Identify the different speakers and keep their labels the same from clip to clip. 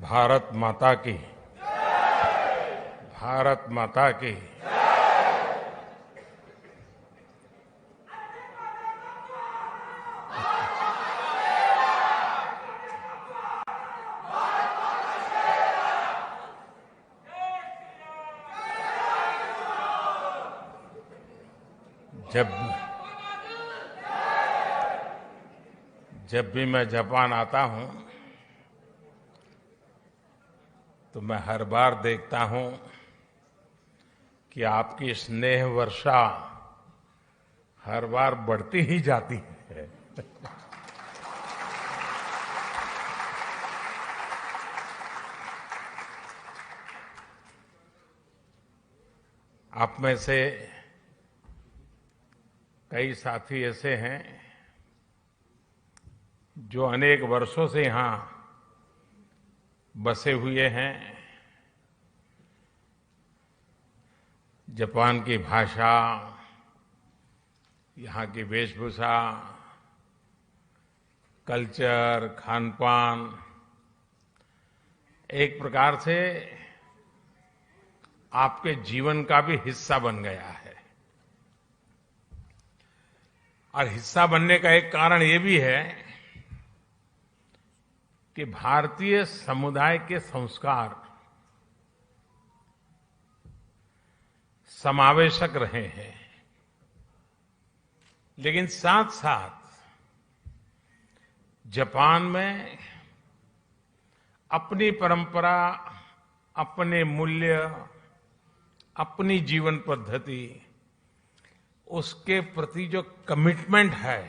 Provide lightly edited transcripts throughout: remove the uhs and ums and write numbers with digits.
Speaker 1: भारत माता की, भारत माता की। जब भी मैं जापान आता हूं तो मैं हर बार देखता हूं कि आपकी स्नेह वर्षा हर बार बढ़ती ही जाती है। आप में से कई साथी ऐसे हैं जो अनेक वर्षों से यहां बसे हुए हैं। जापान की भाषा, यहां की वेशभूषा, कल्चर, खानपान एक प्रकार से आपके जीवन का भी हिस्सा बन गया है। और हिस्सा बनने का एक कारण ये भी है कि भारतीय समुदाय के संस्कार समावेशक रहे हैं, लेकिन साथ साथ जापान में अपनी परंपरा, अपने मूल्य, अपनी जीवन पद्धति, उसके प्रति जो कमिटमेंट है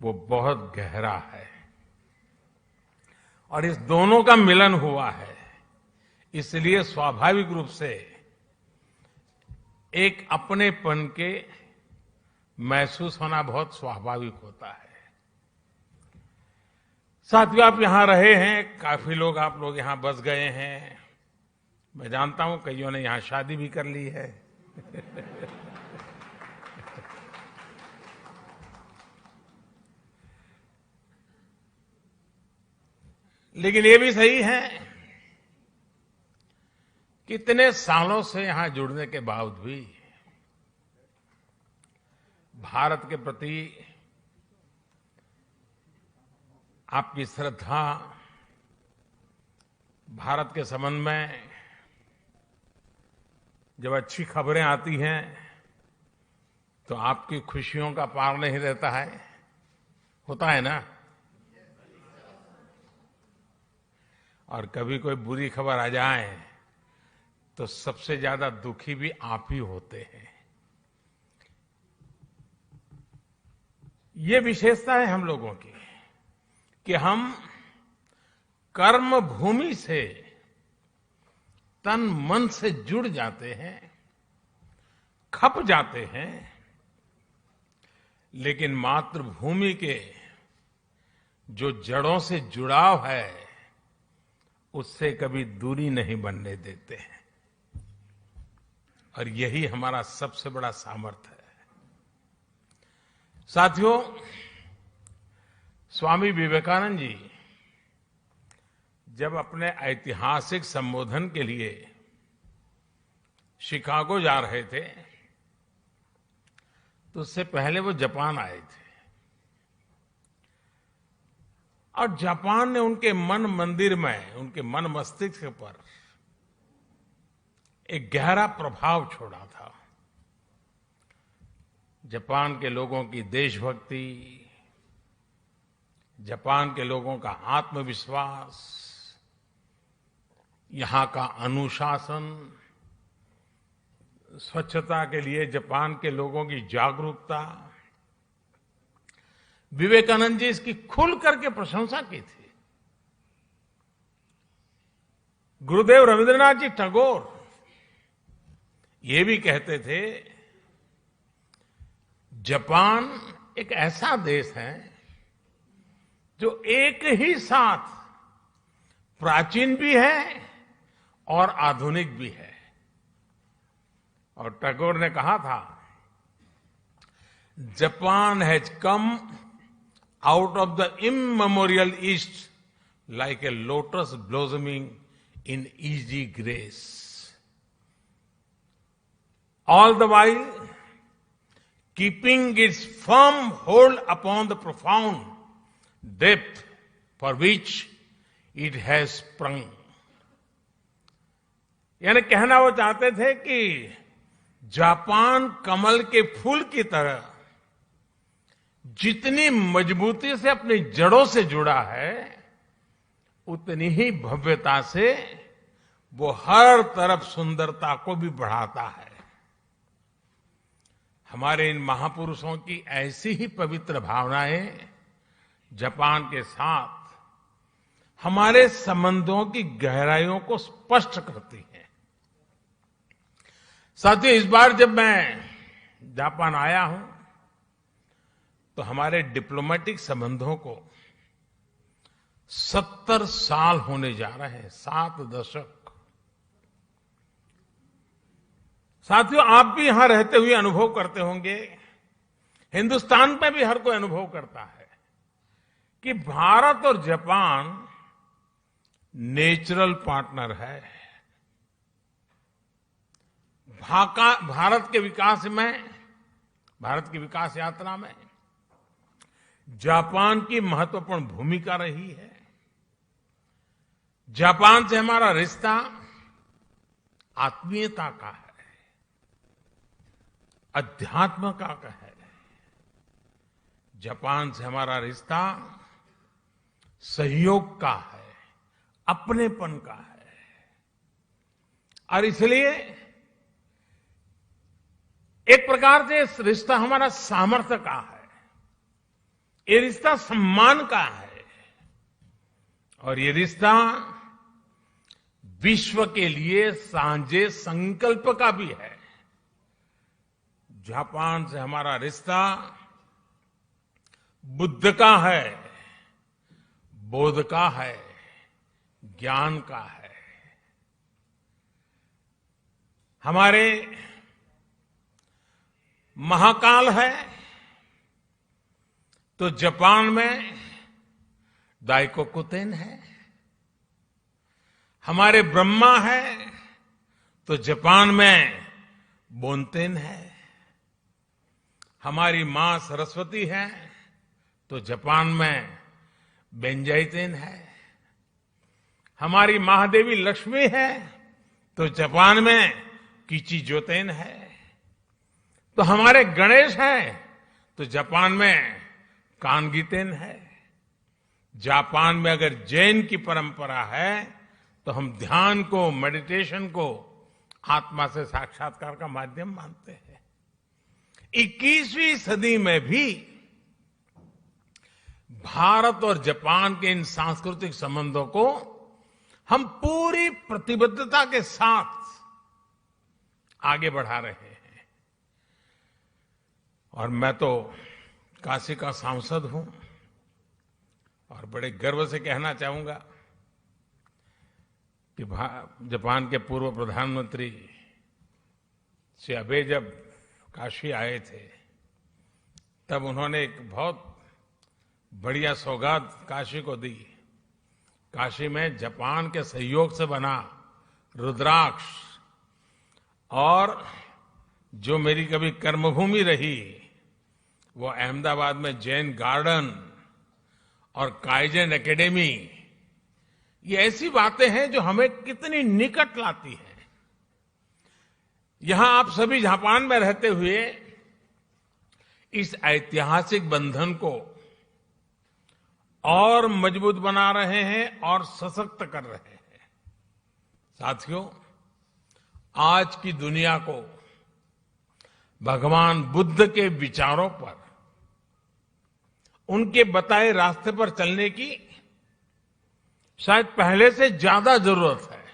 Speaker 1: वो बहुत गहरा है। और इस दोनों का मिलन हुआ है, इसलिए स्वाभाविक रूप से एक अपनेपन के महसूस होना बहुत स्वाभाविक होता है। साथियों, आप यहां रहे हैं, काफी लोग आप लोग यहां बस गए हैं। मैं जानता हूं कईयों ने यहां शादी भी कर ली है। लेकिन ये भी सही है कि इतने सालों से यहां जुड़ने के बावजूद भी भारत के प्रति आपकी श्रद्धा, भारत के संबंध में जब अच्छी खबरें आती हैं तो आपकी खुशियों का पार नहीं रहता है, होता है ना। और कभी कोई बुरी खबर आ जाए तो सबसे ज्यादा दुखी भी आप ही होते हैं। ये विशेषता है हम लोगों की कि हम कर्म भूमि से तन मन से जुड़ जाते हैं, खप जाते हैं, लेकिन मातृभूमि के जो जड़ों से जुड़ाव है उससे कभी दूरी नहीं बनने देते हैं। और यही हमारा सबसे बड़ा सामर्थ्य है। साथियों, स्वामी विवेकानंद जी जब अपने ऐतिहासिक संबोधन के लिए शिकागो जा रहे थे तो उससे पहले वो जापान आए थे। और जापान ने उनके मन मंदिर में, उनके मन मस्तिष्क पर एक गहरा प्रभाव छोड़ा था। जापान के लोगों की देशभक्ति, जापान के लोगों का आत्मविश्वास, यहां का अनुशासन, स्वच्छता के लिए जापान के लोगों की जागरूकता, विवेकानंद जी इसकी खुल करके प्रशंसा की थी। गुरुदेव रविंद्रनाथ जी टैगोर ये भी कहते थे, जापान एक ऐसा देश है जो एक ही साथ प्राचीन भी है और आधुनिक भी है। और टैगोर ने कहा था, Japan has come out of the immemorial East like a lotus blossoming in easy grace. All the while, keeping its firm hold upon the profound depth for which it has sprung. यानी कहना वो चाहते थे कि Japan कमल के फूल की तरह जितनी मजबूती से अपनी जड़ों से जुड़ा है, उतनी ही भव्यता से वो हर तरफ सुंदरता को भी बढ़ाता है। हमारे इन महापुरुषों की ऐसी ही पवित्र भावनाएं जापान के साथ हमारे संबंधों की गहराइयों को स्पष्ट करती हैं। साथियों, इस बार जब मैं जापान आया हूं तो हमारे डिप्लोमेटिक संबंधों को 70 साल होने जा रहे हैं, 7 दशक। साथियों, आप भी यहां रहते हुए अनुभव करते होंगे, हिंदुस्तान में भी हर कोई अनुभव करता है कि भारत और जापान नेचुरल पार्टनर है। भारत के विकास में, भारत की विकास यात्रा में जापान की महत्वपूर्ण भूमिका रही है। जापान से हमारा रिश्ता आत्मीयता का है, अध्यात्म का है। जापान से हमारा रिश्ता सहयोग का है, अपनेपन का है। और इसलिए एक प्रकार से इस रिश्ता हमारा सामर्थ्य का है, ये रिश्ता सम्मान का है, और ये रिश्ता विश्व के लिए साझे संकल्प का भी है। जापान से हमारा रिश्ता बुद्ध का है, बोध का है, ज्ञान का है। हमारे महाकाल है तो जापान में दाइकोकुतेन है। हमारे ब्रह्मा है तो जापान में बोनतेन है। हमारी मां सरस्वती है तो जापान में बेंजाइतेन है। हमारी महादेवी लक्ष्मी है तो जापान में किचिजोतेन है। तो हमारे गणेश हैं तो जापान में कानगीतेन है। जापान में अगर जैन की परंपरा है तो हम ध्यान को, मेडिटेशन को आत्मा से साक्षात्कार का माध्यम मानते हैं। 21वीं सदी में भी भारत और जापान के इन सांस्कृतिक संबंधों को हम पूरी प्रतिबद्धता के साथ आगे बढ़ा रहे हैं। और मैं तो काशी का सांसद हूं और बड़े गर्व से कहना चाहूंगा कि जापान के पूर्व प्रधानमंत्री श्री अबे जब काशी आए थे तब उन्होंने एक बहुत बढ़िया सौगात काशी को दी। काशी में जापान के सहयोग से बना रुद्राक्ष, और जो मेरी कभी कर्मभूमि रही वो अहमदाबाद में जैन गार्डन और काइजन एकेडमी, ये ऐसी बातें हैं जो हमें कितनी निकट लाती हैं। यहां आप सभी जापान में रहते हुए इस ऐतिहासिक बंधन को और मजबूत बना रहे हैं और सशक्त कर रहे हैं। साथियों, आज की दुनिया को भगवान बुद्ध के विचारों पर, उनके बताए रास्ते पर चलने की शायद पहले से ज्यादा जरूरत है।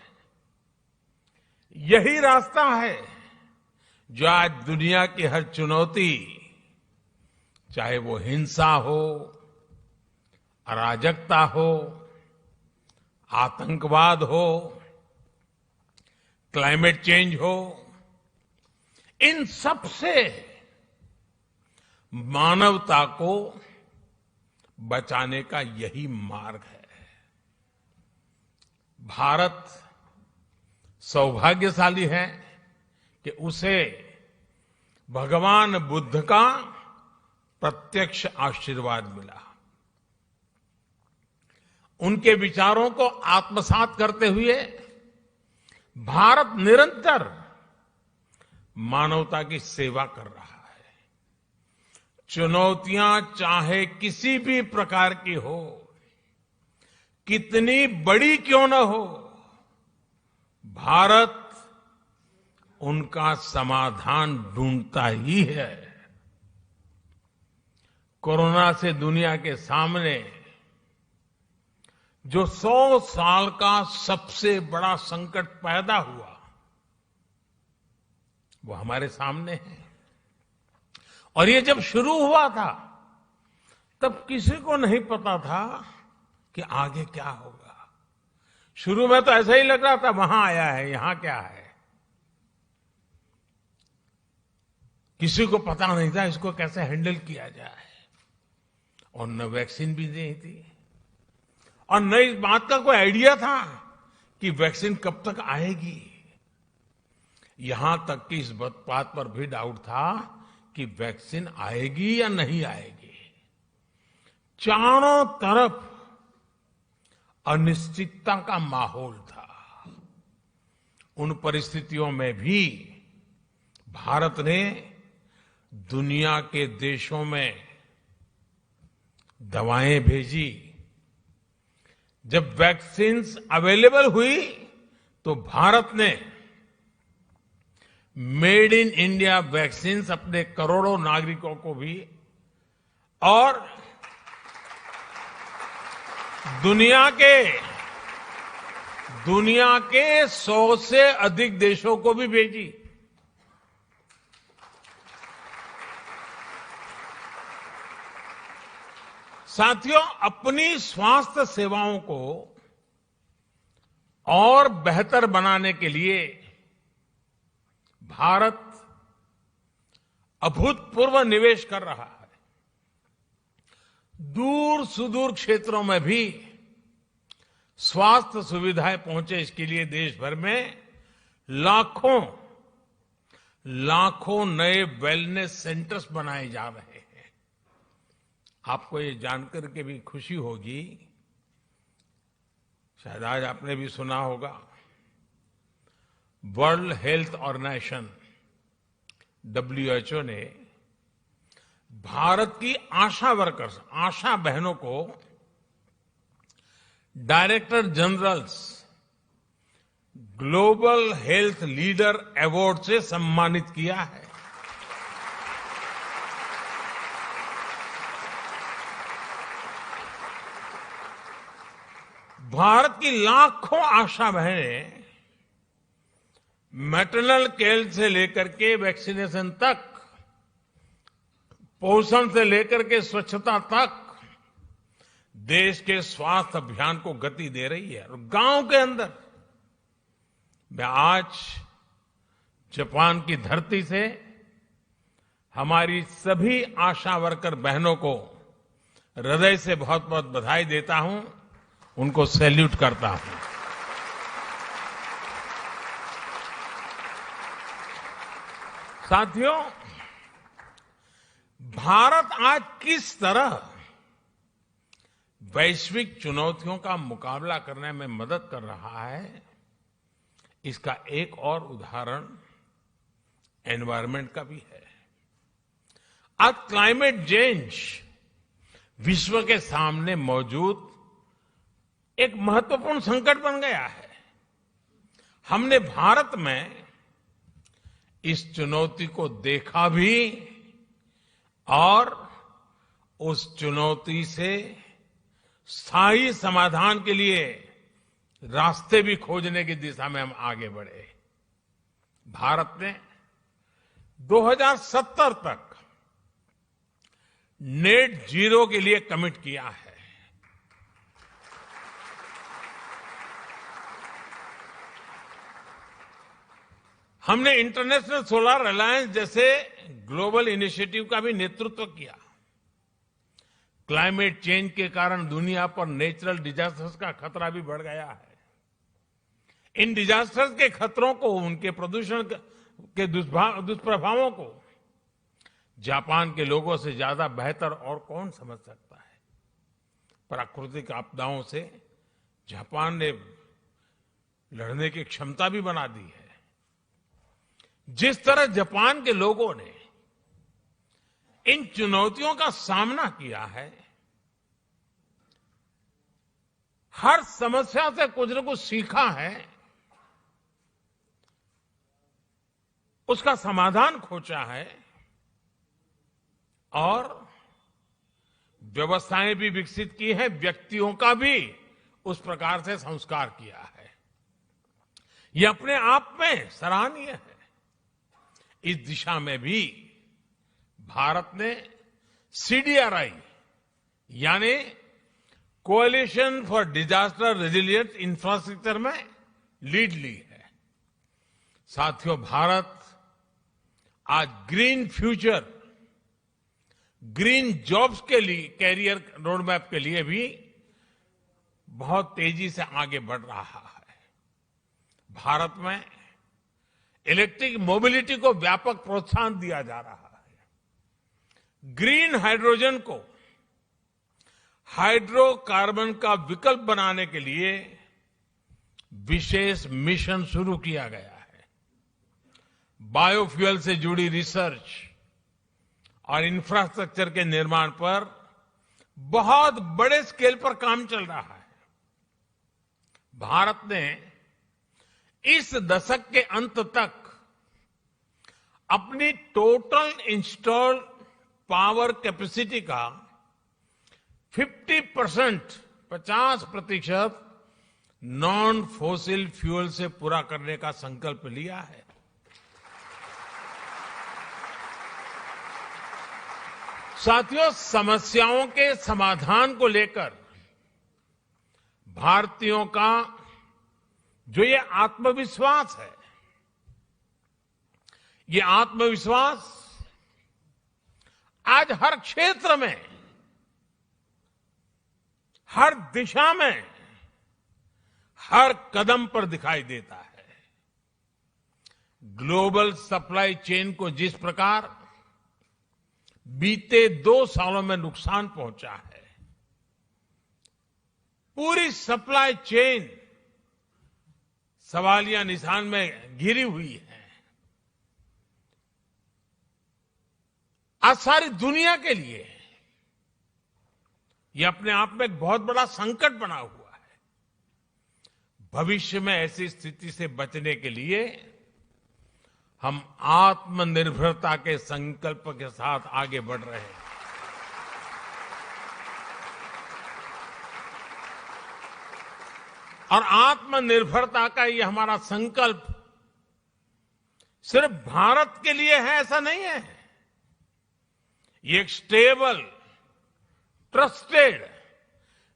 Speaker 1: यही रास्ता है जो आज दुनिया की हर चुनौती, चाहे वो हिंसा हो, अराजकता हो, आतंकवाद हो, क्लाइमेट चेंज हो, इन सब से मानवता को बचाने का यही मार्ग है। भारत सौभाग्यशाली है कि उसे भगवान बुद्ध का प्रत्यक्ष आशीर्वाद मिला। उनके विचारों को आत्मसात करते हुए भारत निरंतर मानवता की सेवा कर रहा है। चुनौतियां चाहे किसी भी प्रकार की हो, कितनी बड़ी क्यों न हो, भारत उनका समाधान ढूंढता ही है। कोरोना से दुनिया के सामने जो 100 साल का सबसे बड़ा संकट पैदा हुआ, वो हमारे सामने है। और ये जब शुरू हुआ था, तब किसी को नहीं पता था कि आगे क्या होगा। शुरू में तो ऐसा ही लग रहा था, वहां आया है, यहां क्या है। किसी को पता नहीं था इसको कैसे हैंडल किया जाए, और न वैक्सीन भी नहीं थी, और न इस बात का कोई आइडिया था कि वैक्सीन कब तक आएगी। यहां तक कि इस बात पर भी डाउट था कि वैक्सीन आएगी या नहीं आएगी। चारों तरफ अनिश्चितता का माहौल था। उन परिस्थितियों में भी भारत ने दुनिया के देशों में दवाएं भेजी। जब वैक्सीन्स अवेलेबल हुई तो भारत ने मेड इन इंडिया वैक्सीन्स अपने करोड़ों नागरिकों को भी और दुनिया के 100 से अधिक देशों को भी भेजी। साथियों, अपनी स्वास्थ्य सेवाओं को और बेहतर बनाने के लिए भारत अभूतपूर्व निवेश कर रहा है। दूर सुदूर क्षेत्रों में भी स्वास्थ्य सुविधाएं पहुंचे, इसके लिए देश भर में लाखों नए वेलनेस सेंटर्स बनाए जा रहे हैं। आपको ये जानकर के भी खुशी होगी, शायद आज आपने भी सुना होगा, वर्ल्ड हेल्थ ऑर्गेनाइजेशन WHO ने भारत की आशा वर्कर्स, आशा बहनों को director generals global health leader award से सम्मानित किया है। भारत की लाखों आशा बहनें मैटरनल केयर से लेकर के वैक्सीनेशन तक, पोषण से लेकर के स्वच्छता तक देश के स्वास्थ्य अभियान को गति दे रही है। और गांव के अंदर मैं आज जापान की धरती से हमारी सभी आशा वर्कर बहनों को हृदय से बहुत बहुत बधाई देता हूं, उनको सैल्यूट करता हूं। साथियों, भारत आज किस तरह वैश्विक चुनौतियों का मुकाबला करने में मदद कर रहा है, इसका एक और उदाहरण एनवायरनमेंट का भी है। आज क्लाइमेट चेंज विश्व के सामने मौजूद एक महत्वपूर्ण संकट बन गया है। हमने भारत में इस चुनौती को देखा भी और उस चुनौती से स्थायी समाधान के लिए रास्ते भी खोजने की दिशा में हम आगे बढ़े। भारत ने 2070 तक नेट जीरो के लिए कमिट किया है। हमने इंटरनेशनल सोलर अलायंस जैसे ग्लोबल इनिशिएटिव का भी नेतृत्व किया। क्लाइमेट चेंज के कारण दुनिया पर नेचुरल डिजास्टर्स का खतरा भी बढ़ गया है। इन डिजास्टर्स के खतरों को, उनके प्रदूषण के दुष्प्रभावों को जापान के लोगों से ज्यादा बेहतर और कौन समझ सकता है। प्राकृतिक आपदाओं से जापान ने लड़ने की क्षमता भी बना दी है। जिस तरह जापान के लोगों ने इन चुनौतियों का सामना किया है, हर समस्या से कुछ न कुछ सीखा है, उसका समाधान खोजा है और व्यवस्थाएं भी विकसित की है, व्यक्तियों का भी उस प्रकार से संस्कार किया है। यह अपने आप में सराहनीय है। इस दिशा में भी भारत ने CDRI यानी coalition for disaster resilient infrastructure में लीड ली है। साथियों, भारत आज ग्रीन फ्यूचर, ग्रीन जॉब्स के लिए, कैरियर रोडमैप के लिए भी बहुत तेजी से आगे बढ़ रहा है। भारत में इलेक्ट्रिक मोबिलिटी को व्यापक प्रोत्साहन दिया जा रहा है। ग्रीन हाइड्रोजन को हाइड्रोकार्बन का विकल्प बनाने के लिए विशेष मिशन शुरू किया गया है। बायोफ्यूल से जुड़ी रिसर्च और इंफ्रास्ट्रक्चर के निर्माण पर बहुत बड़े स्केल पर काम चल रहा है। भारत ने इस दशक के अंत तक अपनी टोटल इंस्टॉल्ड पावर कैपेसिटी का 50% नॉन फॉसिल फ्यूल से पूरा करने का संकल्प लिया है। साथियों, समस्याओं के समाधान को लेकर भारतीयों का जो ये आत्मविश्वास है, ये आत्मविश्वास आज हर क्षेत्र में, हर दिशा में, हर कदम पर दिखाई देता है। ग्लोबल सप्लाई चेन को जिस प्रकार बीते 2 सालों में नुकसान पहुंचा है, पूरी सप्लाई चेन सवालिया निशान में घिरी हुई है। आज सारी दुनिया के लिए यह अपने आप में एक बहुत बड़ा संकट बना हुआ है। भविष्य में ऐसी स्थिति से बचने के लिए हम आत्मनिर्भरता के संकल्प के साथ आगे बढ़ रहे हैं। और आत्मनिर्भरता का ये हमारा संकल्प सिर्फ भारत के लिए है ऐसा नहीं है। ये एक stable, trusted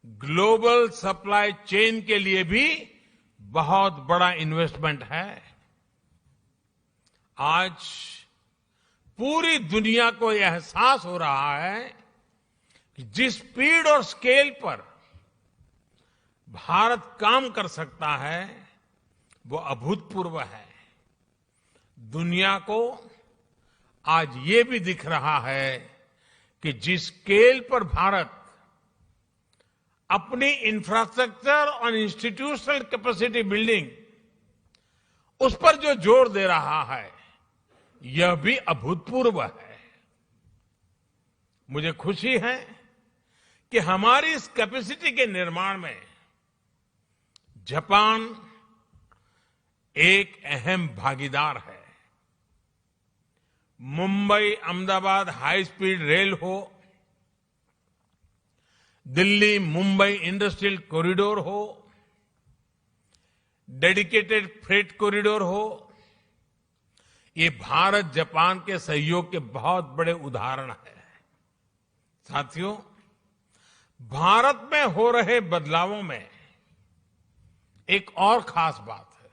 Speaker 1: global supply chain के लिए भी बहुत बड़ा इन्वेस्टमेंट है। आज पूरी दुनिया को यह एहसास हो रहा है कि जिस स्पीड और स्केल पर भारत काम कर सकता है वो अभूतपूर्व है। दुनिया को आज ये भी दिख रहा है कि जिस स्केल पर भारत अपनी इंफ्रास्ट्रक्चर और इंस्टीट्यूशनल कैपेसिटी बिल्डिंग उस पर जो जोर दे रहा है यह भी अभूतपूर्व है। मुझे खुशी है कि हमारी इस कैपेसिटी के निर्माण में जापान एक अहम भागीदार है। Mumbai Ahmedabad high speed rail हो, दिल्ली मुंबई इंडस्ट्रियल कॉरिडोर हो, डेडिकेटेड फ्रेट कॉरिडोर हो, ये भारत जापान के सहयोग के बहुत बड़े उदाहरण हैं। साथियों, भारत में हो रहे बदलावों में एक और खास बात है।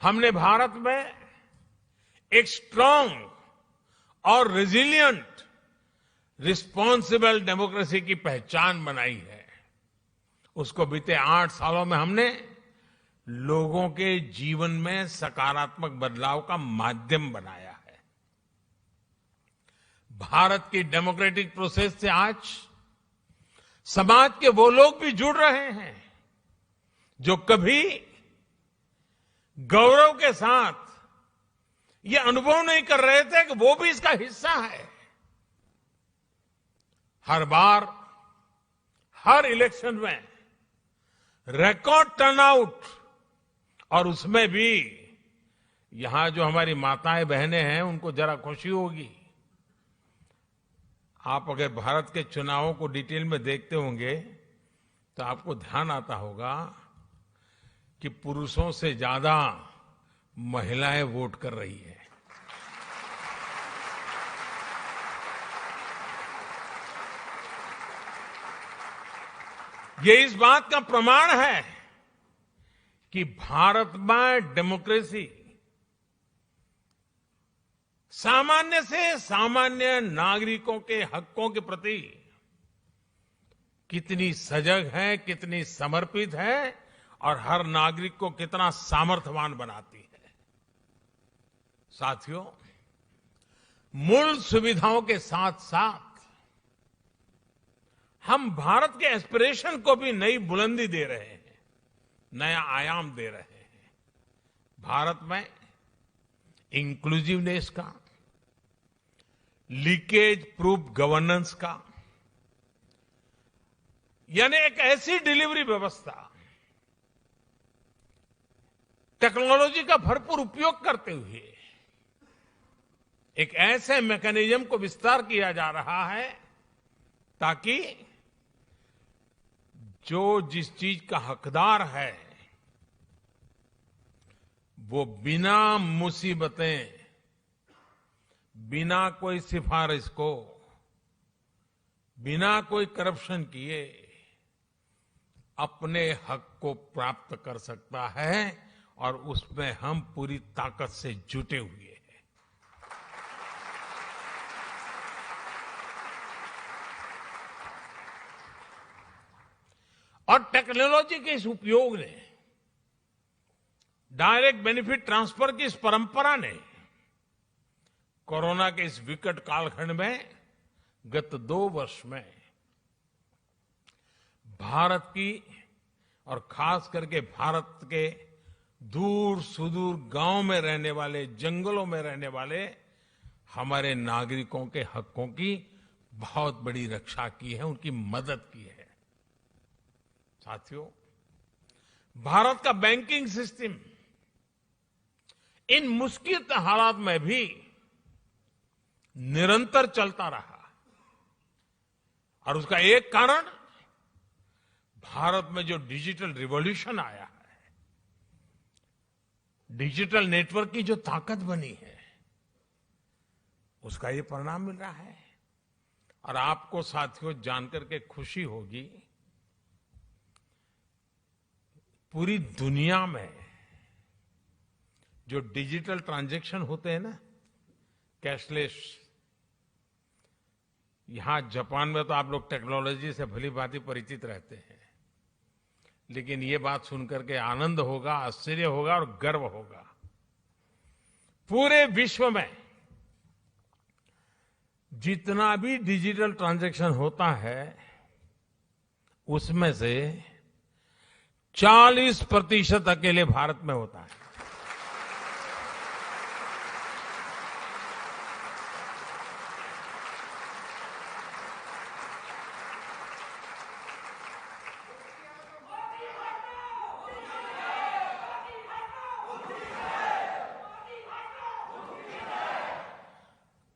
Speaker 1: हमने भारत में एक स्ट्रांग और रेजिलिएंट रिस्पॉन्सिबल डेमोक्रेसी की पहचान बनाई है। उसको बीते 8 सालों में हमने लोगों के जीवन में सकारात्मक बदलाव का माध्यम बनाया है। भारत की डेमोक्रेटिक प्रोसेस से आज समाज के वो लोग भी जुड़ रहे हैं जो कभी गौरव के साथ ये अनुभव नहीं कर रहे थे कि वो भी इसका हिस्सा है। हर बार हर इलेक्शन में रिकॉर्ड टर्नआउट, और उसमें भी यहां जो हमारी माताएं बहनें हैं उनको जरा खुशी होगी। आप अगर भारत के चुनावों को डिटेल में देखते होंगे तो आपको ध्यान आता होगा कि पुरुषों से ज्यादा महिलाएं वोट कर रही है। ये इस बात का प्रमाण है कि भारत में डेमोक्रेसी सामान्य से सामान्य नागरिकों के हकों के प्रति कितनी सजग है, कितनी समर्पित है और हर नागरिक को कितना सामर्थ्यवान बनाती है। साथियों, मूल सुविधाओं के साथ साथ हम भारत के एस्पिरेशन को भी नई बुलंदी दे रहे हैं, नया आयाम दे रहे हैं। भारत में इंक्लूसिवनेस का, लीकेज प्रूफ गवर्नेंस का, यानी एक ऐसी डिलीवरी व्यवस्था, टेक्नोलॉजी का भरपूर उपयोग करते हुए एक ऐसे मैकेनिज्म को विस्तार किया जा रहा है ताकि जो जिस चीज का हकदार है वो बिना मुसीबतें, बिना कोई सिफारिश को, बिना कोई करप्शन किए अपने हक को प्राप्त कर सकता है, और उसमें हम पूरी ताकत से जुटे हुए हैं। और टेक्नोलॉजी के इस उपयोग ने, डायरेक्ट बेनिफिट ट्रांसफर की इस परंपरा ने कोरोना के इस विकट कालखंड में गत 2 वर्ष में भारत की और खास करके भारत के दूर सुदूर गांव में रहने वाले, जंगलों में रहने वाले हमारे नागरिकों के हकों की बहुत बड़ी रक्षा की है, उनकी मदद की है। साथियों, भारत का बैंकिंग सिस्टम इन मुश्किल हालात में भी निरंतर चलता रहा, और उसका एक कारण भारत में जो डिजिटल रिवॉल्यूशन आया है, डिजिटल नेटवर्क की जो ताकत बनी है, उसका ये परिणाम मिल रहा है। और आपको साथियों जानकर के खुशी होगी, पूरी दुनिया में जो डिजिटल ट्रांजैक्शन होते हैं ना, कैशलेस, यहां जापान में तो आप लोग टेक्नोलॉजी से भली भांति परिचित रहते हैं, लेकिन ये बात सुनकर के आनंद होगा, आश्चर्य होगा और गर्व होगा। पूरे विश्व में जितना भी डिजिटल ट्रांजैक्शन होता है उसमें से 40% अकेले भारत में होता है।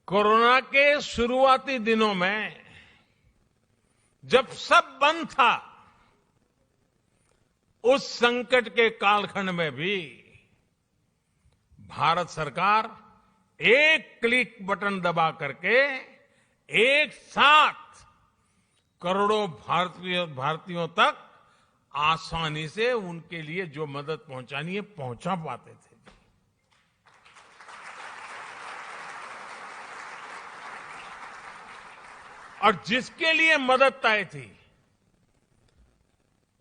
Speaker 1: कोरोना के शुरुआती दिनों में जब सब बंद था, उस संकट के कालखंड में भी भारत सरकार एक क्लिक बटन दबा करके एक साथ करोड़ों भारतीयों तक आसानी से उनके लिए जो मदद पहुंचानी है पहुंचा पाते थे। और जिसके लिए मदद तय थी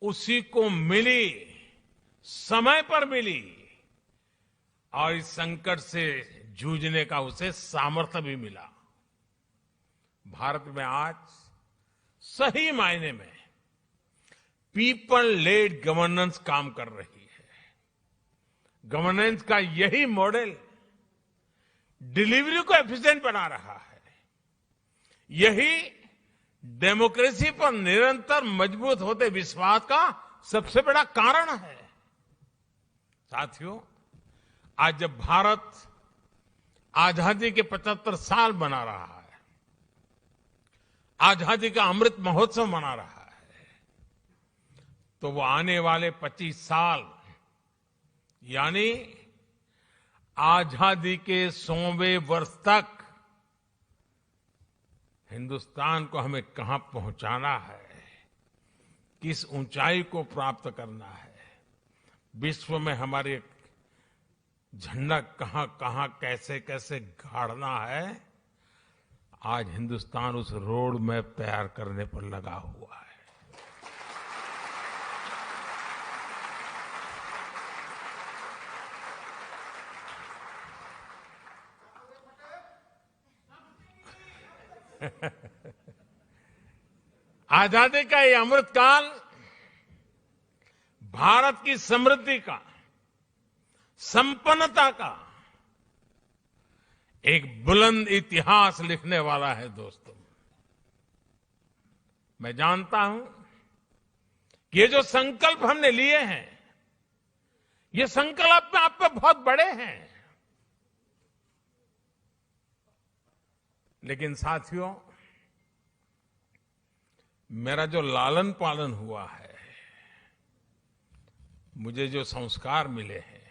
Speaker 1: उसी को मिली समय पर मिली और इस संकट से जूझने का उसे सामर्थ्य भी मिला। भारत में आज सही मायने में पीपल लेड गवर्नेंस काम कर रही है। गवर्नेंस का यही मॉडल डिलीवरी को एफिशिएंट बना रहा है। यही डेमोक्रेसी पर निरंतर मजबूत होते विश्वास का सबसे बड़ा कारण है। साथियों, आज जब भारत आजादी के 75 साल मना रहा है, आजादी का अमृत महोत्सव मना रहा है, तो वो आने वाले 25 साल यानी आजादी के 100वें वर्ष तक हिंदुस्तान को हमें कहां पहुंचाना है, किस ऊंचाई को प्राप्त करना है, विश्व में हमारे झंडा कहां कहां कैसे कैसे गाड़ना है, आज हिंदुस्तान उस रोड मैप तैयार करने पर लगा हुआ है। आजादी का ये अमृतकाल भारत की समृद्धि का, संपन्नता का एक बुलंद इतिहास लिखने वाला है। दोस्तों, मैं जानता हूं कि ये जो संकल्प हमने लिए हैं, ये संकल्प में आप पे बहुत बड़े हैं, लेकिन साथियों, मेरा जो लालन पालन हुआ है, मुझे जो संस्कार मिले हैं,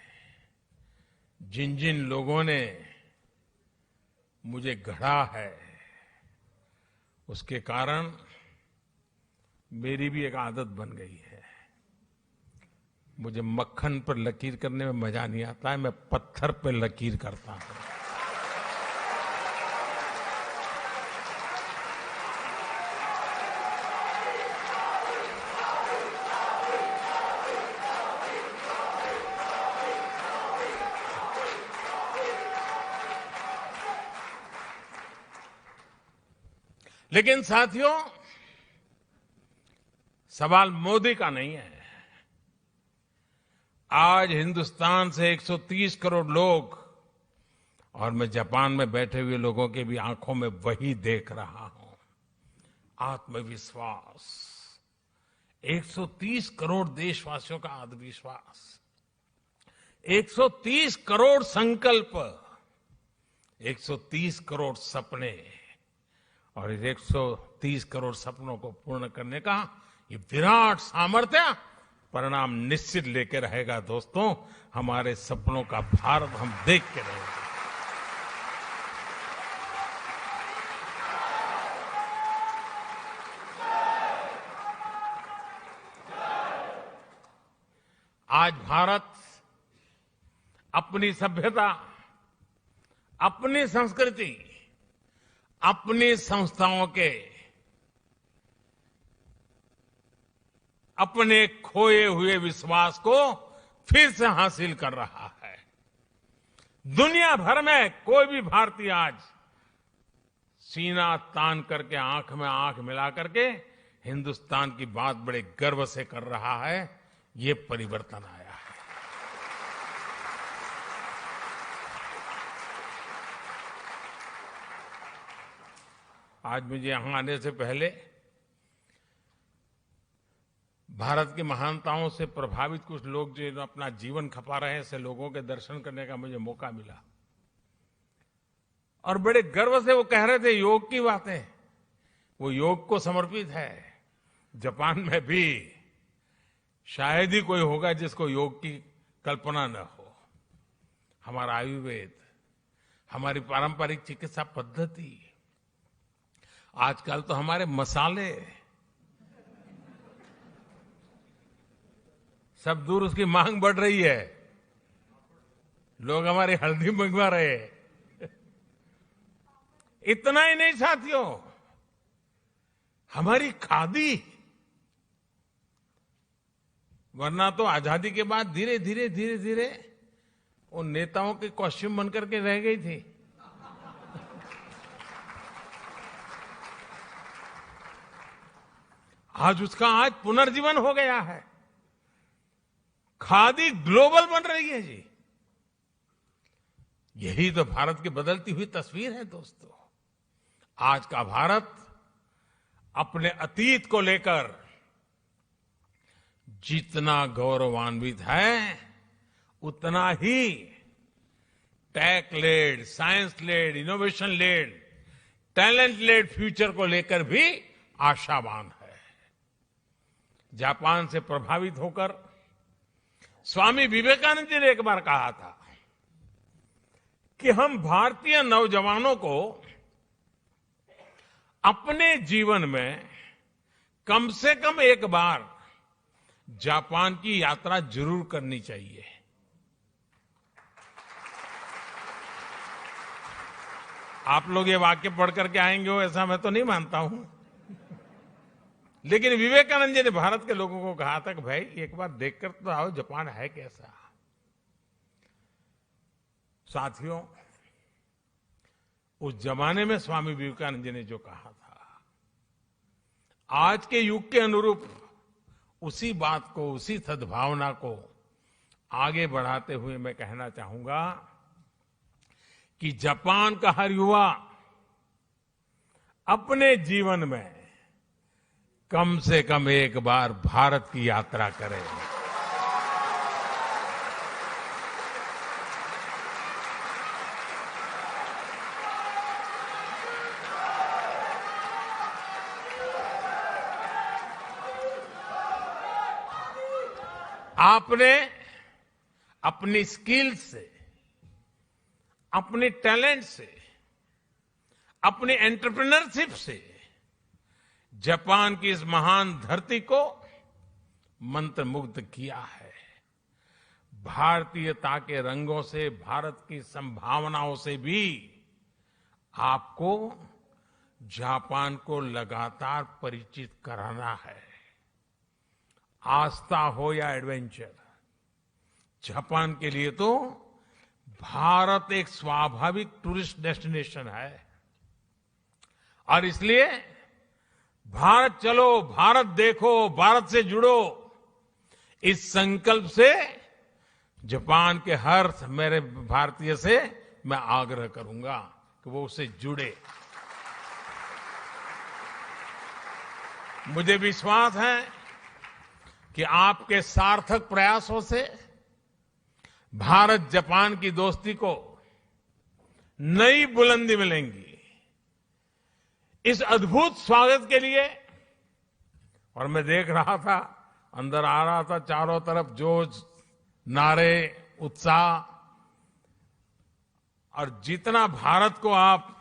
Speaker 1: जिन जिन लोगों ने मुझे गढ़ा है, उसके कारण मेरी भी एक आदत बन गई है। मुझे मक्खन पर लकीर करने में मजा नहीं आता है, मैं पत्थर पर लकीर करता हूं। लेकिन साथियों, सवाल मोदी का नहीं है। आज हिंदुस्तान से 130 करोड़ लोग, और मैं जापान में बैठे हुए लोगों के भी आंखों में वही देख रहा हूं, आत्मविश्वास। 130 करोड़ देशवासियों का आत्मविश्वास, 130 करोड़ संकल्प, 130 करोड़ सपने, और इस 130 करोड़ सपनों को पूर्ण करने का ये विराट सामर्थ्य परिणाम निश्चित लेकर रहेगा। दोस्तों, हमारे सपनों का भारत हम देख के रहेंगे। आज भारत अपनी सभ्यता, अपनी संस्कृति, अपनी संस्थाओं के, अपने खोए हुए विश्वास को फिर से हासिल कर रहा है। दुनिया भर में कोई भी भारतीय आज सीना तान करके, आंख में आंख मिला करके हिंदुस्तान की बात बड़े गर्व से कर रहा है। ये परिवर्तन आया है। आज मुझे यहां आने से पहले भारत की महानताओं से प्रभावित कुछ लोग जो अपना जीवन खपा रहे हैं, ऐसे लोगों के दर्शन करने का मुझे मौका मिला, और बड़े गर्व से वो कह रहे थे योग की बातें। वो योग को समर्पित है। जापान में भी शायद ही कोई होगा जिसको योग की कल्पना न हो। हमारा आयुर्वेद, हमारी पारंपरिक चिकित्सा पद्धति, आजकल तो हमारे मसाले सब दूर, उसकी मांग बढ़ रही है। लोग हमारी हल्दी मंगवा रहे हैं। इतना ही नहीं साथियों, हमारी खादी, वरना तो आजादी के बाद धीरे धीरे धीरे धीरे उन नेताओं के कॉस्ट्यूम बनकर के रह गई थी। आज उसका आज पुनर्जीवन हो गया है। खादी ग्लोबल बन रही है जी। यही तो भारत की बदलती हुई तस्वीर है दोस्तों। आज का भारत अपने अतीत को लेकर जितना गौरवान्वित है, उतना ही tech led, science led, innovation led, talent led future को लेकर भी आशावान है। जापान से प्रभावित होकर स्वामी विवेकानंद जी ने एक बार कहा था कि हम भारतीय नौजवानों को अपने जीवन में कम से कम एक बार जापान की यात्रा जरूर करनी चाहिए। आप लोग ये वाक्य पढ़ करके आएंगे हो ऐसा मैं तो नहीं मानता हूं, लेकिन विवेकानंद जी ने भारत के लोगों को कहा था कि भाई एक बार देखकर तो आओ जापान है कैसा। साथियों, उस जमाने में स्वामी विवेकानंद जी ने जो कहा था, आज के युग के अनुरूप उसी बात को, उसी सद्भावना को आगे बढ़ाते हुए मैं कहना चाहूंगा कि जापान का हर युवा अपने जीवन में कम से कम एक बार भारत की यात्रा करे। आपने अपनी स्किल से, अपने टैलेंट से, अपनी एंटरप्रेन्योरशिप से जापान की इस महान धरती को मंत्रमुग्ध किया है। भारतीयता के रंगों से, भारत की संभावनाओं से भी आपको जापान को लगातार परिचित कराना है। आस्था हो या एडवेंचर, जापान के लिए तो भारत एक स्वाभाविक टूरिस्ट डेस्टिनेशन है। और इसलिए भारत चलो, भारत देखो, भारत से जुड़ो, इस संकल्प से जापान के हर मेरे भारतीय से मैं आग्रह करूंगा कि वो उससे जुड़े। मुझे विश्वास है कि आपके सार्थक प्रयासों से भारत जापान की दोस्ती को नई बुलंदी मिलेंगी। इस अद्भुत स्वागत के लिए, और मैं देख रहा था, अंदर आ रहा था, चारों तरफ जोश, नारे, उत्साह, और जितना भारत को आप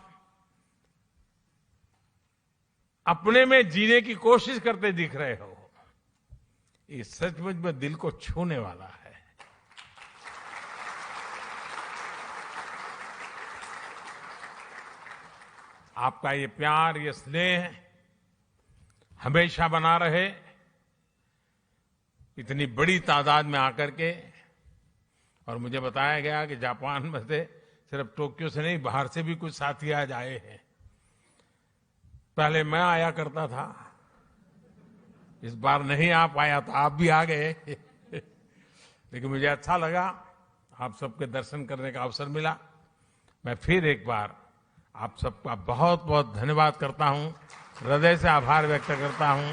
Speaker 1: अपने में जीने की कोशिश करते दिख रहे हो, ये सचमुच में दिल को छूने वाला है। आपका ये प्यार, ये स्नेह हमेशा बना रहे। इतनी बड़ी तादाद में आकर के, और मुझे बताया गया कि जापान में से सिर्फ टोक्यो से नहीं, बाहर से भी कुछ साथी आज आए हैं। पहले मैं आया करता था, इस बार नहीं आ पाया तो आप भी आ गए। लेकिन मुझे अच्छा लगा, आप सबके दर्शन करने का अवसर मिला। मैं फिर एक बार आप सबका बहुत बहुत धन्यवाद करता हूं, हृदय से आभार व्यक्त करता हूं।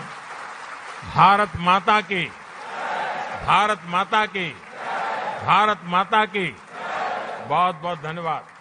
Speaker 1: भारत माता की, भारत माता की, भारत माता की बहुत बहुत धन्यवाद।